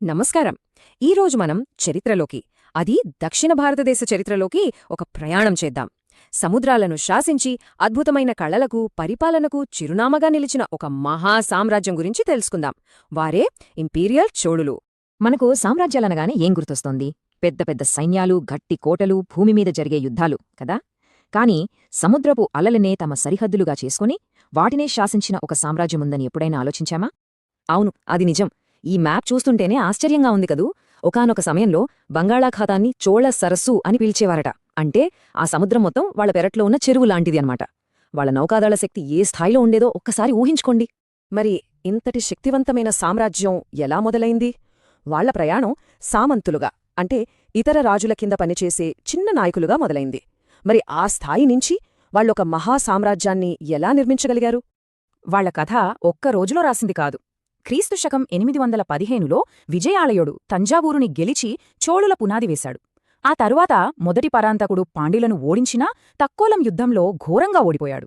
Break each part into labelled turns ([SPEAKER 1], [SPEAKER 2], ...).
[SPEAKER 1] నమస్కారం. ఈరోజు మనం చరిత్రలోకి, అది దక్షిణ భారతదేశ చరిత్రలోకి ఒక ప్రయాణం చేద్దాం. సముద్రాలను శాసించి అద్భుతమైన కళలకు, పరిపాలనకు చిరునామాగా నిలిచిన ఒక మహా సామ్రాజ్యం గురించి తెలుసుకుందాం. వారే ఇంపీరియల్ చోళులు. మనకు సామ్రాజ్యాలనగానే ఏం గుర్తొస్తోంది? పెద్ద పెద్ద సైన్యాలు, గట్టి కోటలు, భూమిమీద జరిగే యుద్ధాలు కదా. కాని సముద్రపు అలలనే తమ సరిహద్దులుగా చేసుకుని వాటినే శాసించిన ఒక సామ్రాజ్యముందని ఎప్పుడైనా ఆలోచించామా? అవును, అది నిజం. ఈ మ్యాప్ చూస్తుంటేనే ఆశ్చర్యంగా ఉంది కదూ. ఒకానొక సమయంలో బంగాళాఖాతాన్ని చోళ సరస్సు అని పిలిచేవారట. అంటే ఆ సముద్రం మొత్తం వాళ్ల పెరట్లో ఉన్న చెరువు లాంటిది అన్నమాట. వాళ్ల నౌకాదళ శక్తి ఏ స్థాయిలో ఉండేదో ఒక్కసారి ఊహించుకోండి. మరి ఇంతటి శక్తివంతమైన సామ్రాజ్యం ఎలా మొదలైంది? వాళ్ల ప్రయాణం సామంతులుగా, అంటే ఇతర రాజుల కింద పనిచేసే చిన్న నాయకులుగా మొదలైంది. మరి ఆ స్థాయి నుంచి వాళ్లొక మహాసామ్రాజ్యాన్ని ఎలా నిర్మించగలిగారు? వాళ్ల కథ ఒక్క రోజులో రాసింది కాదు. క్రీస్తు శకం 815లో విజయాలయుడు తంజావూరుని గెలిచి చోళుల పునాది వేశాడు. ఆ తరువాత మొదటి పరాంతకుడు పాండ్యులను ఓడించినా తక్కోలం యుద్ధంలో ఘోరంగా ఓడిపోయాడు.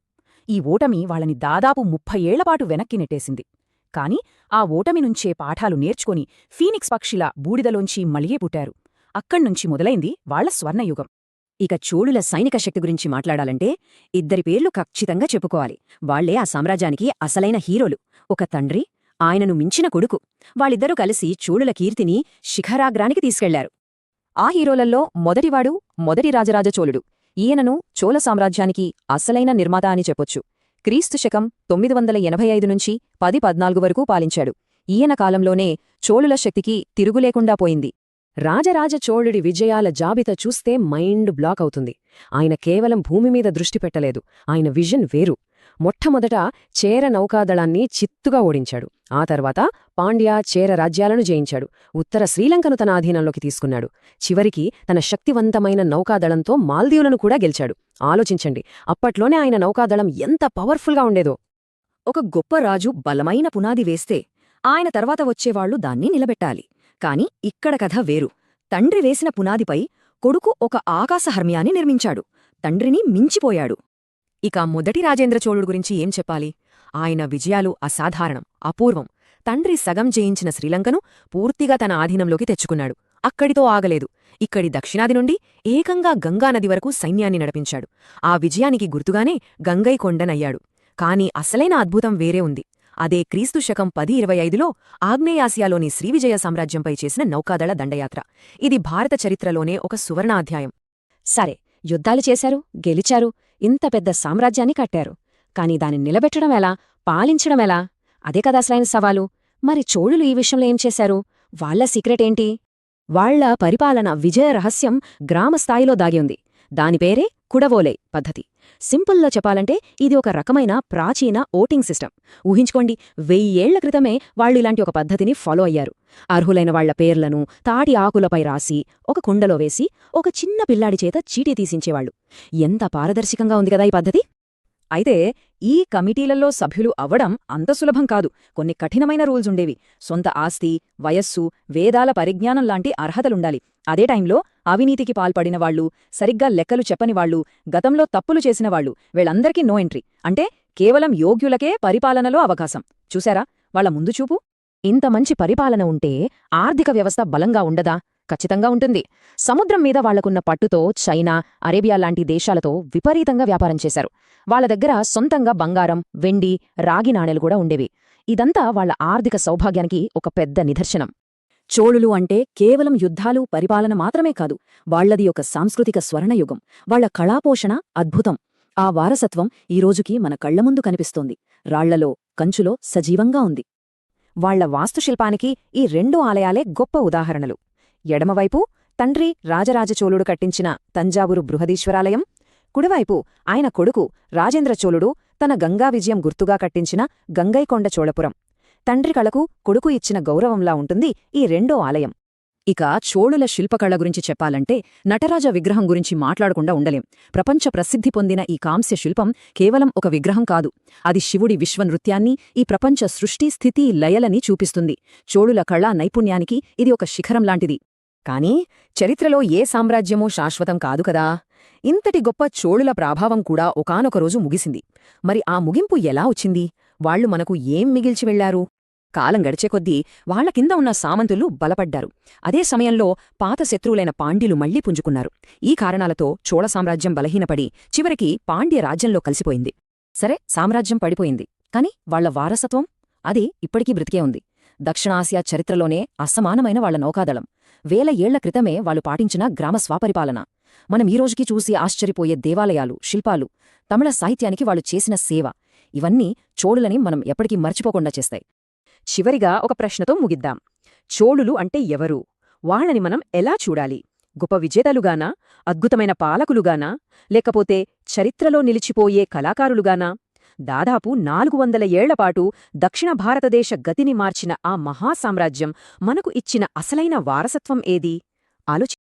[SPEAKER 1] ఈ ఓటమి వాళ్ళని దాదాపు 30 ఏళ్లపాటు వెనక్కి నెట్టేసింది. కాని ఆ ఓటమి నుంచే పాఠాలు నేర్చుకుని ఫీనిక్స్ పక్షిలా బూడిదలోంచి మళ్లీ పుట్టారు. అక్కడ్నుంచి మొదలైంది వాళ్ల స్వర్ణయుగం. ఇక చోళుల సైనిక శక్తి గురించి మాట్లాడాలంటే ఇద్దరి పేర్లు ఖచ్చితంగా చెప్పుకోవాలి. వాళ్లే ఆ సామ్రాజ్యానికి అసలైన హీరోలు. ఒక తండ్రి, ఆయనను మించిన కొడుకు. వాళ్ళిద్దరూ కలిసి చోళుల కీర్తిని శిఖరాగ్రానికి తీసుకెళ్లారు. ఆ హీరోలల్లో మొదటివాడు మొదటి రాజరాజ చోళుడు. ఈయనను చోళ సామ్రాజ్యానికి అసలైన నిర్మాత అని చెప్పొచ్చు. క్రీస్తు శకం 985 నుంచి 1014 వరకు పాలించాడు. ఈయన కాలంలోనే చోళుల శక్తికి తిరుగులేకుండా పోయింది. రాజరాజ చోళుడి విజయాల జాబితా చూస్తే మైండ్ బ్లాక్ అవుతుంది. ఆయన కేవలం భూమిమీద దృష్టి పెట్టలేదు. ఆయన విజన్ వేరు. మొట్టమొదట చేర నౌకాదళాన్ని చిత్తుగా ఓడించాడు. ఆ తర్వాత పాండ్య, చేర రాజ్యాలను జయించాడు. ఉత్తర శ్రీలంకను తన ఆధీనంలోకి తీసుకున్నాడు. చివరికి తన శక్తివంతమైన నౌకాదళంతో మాల్దీవులను కూడా గెలిచాడు. ఆలోచించండి, అప్పట్లోనే ఆయన నౌకాదళం ఎంత పవర్ఫుల్గా ఉండేదో. ఒక గొప్ప రాజు బలమైన పునాది వేస్తే ఆయన తర్వాత వచ్చేవాళ్లు దాన్ని నిలబెట్టాలి. కాని ఇక్కడ కథ వేరు. తండ్రి వేసిన పునాదిపై కొడుకు ఒక ఆకాశహర్మ్యాన్ని నిర్మించాడు. తండ్రిని మించిపోయాడు. ఇక మొదటి రాజేంద్ర చోళుడు గురించి ఏం చెప్పాలి? ఆయన విజయాలు అసాధారణం, అపూర్వం. తండ్రి సగం జయించిన శ్రీలంకను పూర్తిగా తన ఆధీనంలోకి తెచ్చుకున్నాడు. అక్కడితో ఆగలేదు. ఇక్కడి దక్షిణాది నుండి ఏకంగా గంగానది వరకు సైన్యాన్ని నడిపించాడు. ఆ విజయానికి గుర్తుగానే గంగైకొండనయ్యాడు. కాని అసలైన అద్భుతం వేరే ఉంది. అదే క్రీస్తు శకం 1025లో ఆగ్నేయాసియాలోని శ్రీవిజయ సామ్రాజ్యంపై చేసిన నౌకాదళ దండయాత్ర. ఇది భారత చరిత్రలోనే ఒక సువర్ణాధ్యాయం. సరే, యుద్ధాలు చేశారు, గెలిచారు, ఇంత పెద్ద సామ్రాజ్యాన్ని కట్టారు. కాని దాన్ని నిలబెట్టడం ఎలా, పాలించడం ఎలా? అదే కదా అసలైన సవాలు. మరి చోళులు ఈ విషయంలో ఏం చేశారు? వాళ్ల సీక్రెట్ ఏంటి? వాళ్ల పరిపాలన విజయ రహస్యం గ్రామస్థాయిలో దాగి ఉంది. దానిపేరే కుడవోలై పద్ధతి. సింపుల్లో చెప్పాలంటే ఇది ఒక రకమైన ప్రాచీన ఓటింగ్ సిస్టమ్. ఊహించుకోండి, 1000 ఏళ్ల క్రితమే వాళ్లు ఇలాంటి ఒక పద్ధతిని ఫాలో అయ్యారు. అర్హులైన వాళ్ల పేర్లను తాటి ఆకులపై రాసి ఒక కుండలో వేసి ఒక చిన్న పిల్లాడి చేత చీటీ తీసించేవాళ్లు. ఎంత పారదర్శకంగా ఉంది కదా ఈ పద్ధతి. అయితే ఈ కమిటీలలో సభ్యులు అవ్వడం అంత సులభం కాదు. కొన్ని కఠినమైన రూల్స్ ఉండేవి. సొంత ఆస్తి, వయస్సు, వేదాల పరిజ్ఞానం లాంటి అర్హతలుండాలి. అదే టైంలో అవినీతికి పాల్పడిన వాళ్లు, సరిగ్గా లెక్కలు చెప్పనివాళ్లు, గతంలో తప్పులు చేసినవాళ్లు, వీళ్లందరికీ నో ఎంట్రీ. అంటే కేవలం యోగ్యులకే పరిపాలనలో అవకాశం. చూశారా వాళ్ల ముందుచూపు? ఇంత మంచి పరిపాలన ఉంటే ఆర్థిక వ్యవస్థ బలంగా ఉండదా? ఖచ్చితంగా ఉంటుంది. సముద్రం మీద వాళ్లకున్న పట్టుతో చైనా, అరేబియా లాంటి దేశాలతో విపరీతంగా వ్యాపారం చేశారు. వాళ్ల దగ్గర సొంతంగా బంగారం, వెండి, రాగి నాణేలు కూడా ఉండేవి. ఇదంతా వాళ్ల ఆర్థిక సౌభాగ్యానికి ఒక పెద్ద నిదర్శనం. చోళులు అంటే కేవలం యుద్ధాలు, పరిపాలన మాత్రమే కాదు. వాళ్లది ఒక సాంస్కృతిక స్వర్ణయుగం. వాళ్ల కళాపోషణ అద్భుతం. ఆ వారసత్వం ఈ రోజుకి మన కళ్లముందు కనిపిస్తోంది. రాళ్లలో, కంచులో సజీవంగా ఉంది. వాళ్ల వాస్తుశిల్పానికి ఈ 2 ఆలయాలే గొప్ప ఉదాహరణలు. ఎడమవైపు తండ్రి రాజరాజ చోళుడు కట్టించిన తంజావూరు బృహదీశ్వరాలయం, కుడివైపు ఆయన కొడుకు రాజేంద్ర చోళుడు తన గంగా విజయం గుర్తుగా కట్టించిన గంగైకొండ చోళపురం. తండ్రి కళకు కొడుకు ఇచ్చిన గౌరవంలా ఉంటుంది ఈ 2వ ఆలయం. ఇక చోళుల శిల్పకళ గురించి చెప్పాలంటే నటరాజ విగ్రహం గురించి మాట్లాడకుండా ఉండలేం. ప్రపంచ ప్రసిద్ధి పొందిన ఈ కాంస్య శిల్పం కేవలం ఒక విగ్రహం కాదు. అది శివుడి విశ్వనృత్యాన్ని, ఈ ప్రపంచ సృష్టి, స్థితి, లయలని చూపిస్తుంది. చోళుల కళా నైపుణ్యానికి ఇది ఒక శిఖరం లాంటిది. కానీ చరిత్రలో ఏ సామ్రాజ్యమూ శాశ్వతం కాదు కదా. ఇంతటి గొప్ప చోళుల ప్రాభావం కూడా ఒకానొక రోజు ముగిసింది. మరి ఆ ముగింపు ఎలా వచ్చింది? వాళ్లు మనకు ఏం మిగిల్చి వెళ్లారు? కాలం గడిచే కొద్దీ వాళ్ల కింద ఉన్న సామంతులు బలపడ్డారు. అదే సమయంలో పాత శత్రువులైన పాండ్యులు మళ్లీ పుంజుకున్నారు. ఈ కారణాలతో చోళ సామ్రాజ్యం బలహీనపడి చివరికి పాండ్య రాజ్యంలో కలిసిపోయింది. సరే, సామ్రాజ్యం పడిపోయింది, కాని వాళ్ల వారసత్వం అది ఇప్పటికీ బ్రతికే ఉంది. దక్షిణాసియా చరిత్రలోనే అసమానమైన వాళ్ల నౌకాదళం, వేల ఏళ్ల క్రితమే వాళ్లు పాటించిన గ్రామ స్వాపరిపాలన, మనం ఈ రోజుకి చూసి ఆశ్చర్యపోయే దేవాలయాలు, శిల్పాలు, తమిళ సాహిత్యానికి వాళ్లు చేసిన సేవ, ఇవన్నీ చోళులని మనం ఎప్పటికీ మర్చిపోకుండా చేస్తాయి. చివరిగా ఒక ప్రశ్నతో ముగిద్దాం. చోళులు అంటే ఎవరు? వాళ్లని మనం ఎలా చూడాలి? గొప్ప విజేతలుగానా, అద్భుతమైన పాలకులుగానా, లేకపోతే చరిత్రలో నిలిచిపోయే కళాకారులుగానా? దాదాపు 400 ఏళ్లపాటు దక్షిణ భారతదేశ గతిని మార్చిన ఆ మహాసామ్రాజ్యం మనకు ఇచ్చిన అసలైన వారసత్వం ఏది? ఆలోచి